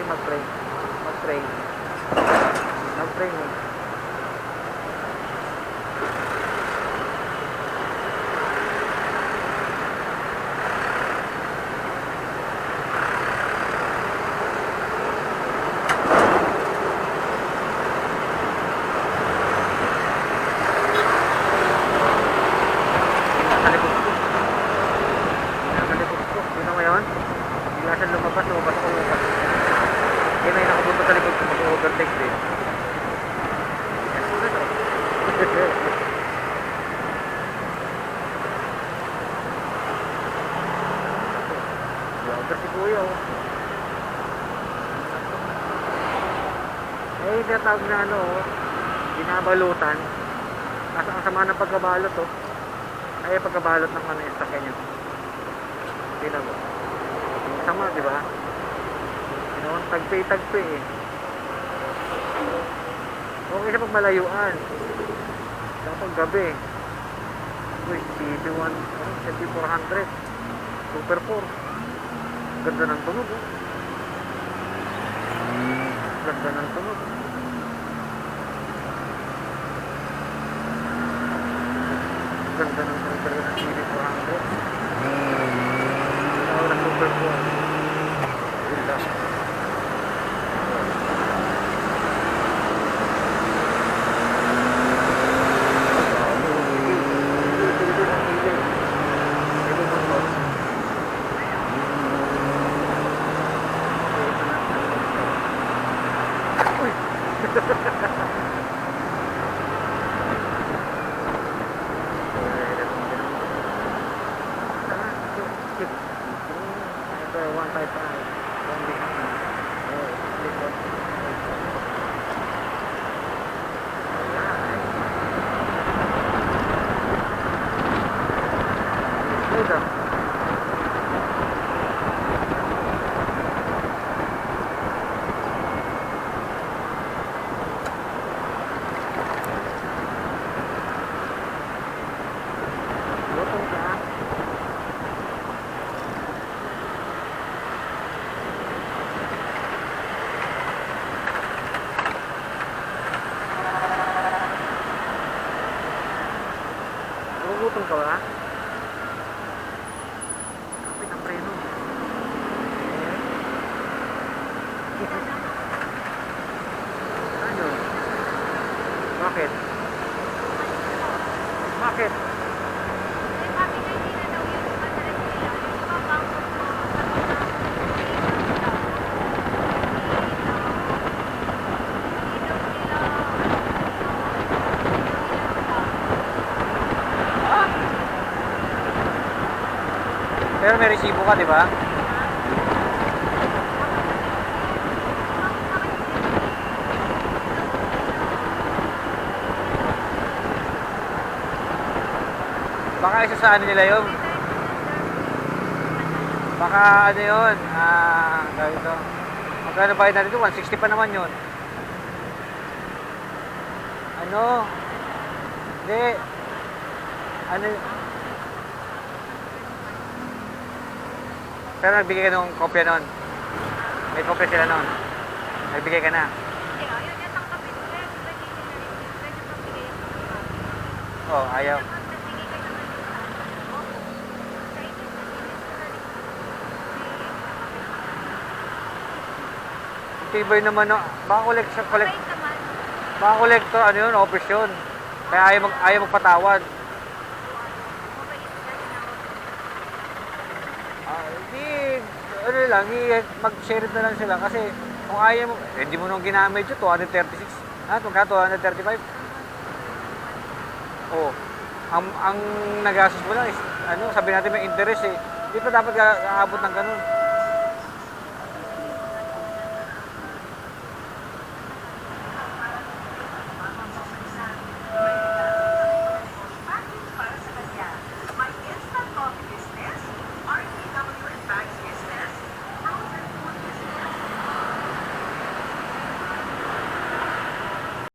Mag-pray. Mag-pray mo. Tinatawag na binabalutan. Ang sama ng pagkabalot ay pagkabalot ng yung sakyan nyo. Tingnan mo. Ang sama, di ba? Tagpi eh. Okay siya pag malayuan. Dapat gabi. Uy, CB1, CB400. Super 4. Ganda ng tunog Ganda ng tunog. Ganda ng super ng CB400. Ganda ng super 4. Ganda. Nagugutom ka ba? Kapit ang preno. Ano? Bakit? Bakit? Pero may resibo ka, di ba? Baka isa sa ano nila yun? Baka ano yun? Gawin ito. Magkano bayad natin ito? 160 pa naman yun. Ano? Hindi. Ano? Pero nagbigay ka ng kopya nun. May kopya sila nun. Nagbigay ka na. Oh, ayaw. Tibay naman no. Baka kolektor, ano yun, office yun. Kaya ayaw magpatawad. Ano lang, mag-share na lang sila kasi kung ayaw mo, hindi mo nung ginamit yun, 236. Magka 235. Oh, ang nagastos mo lang is, sabi natin may interest eh. Hindi pa dapat aabot ng ganun.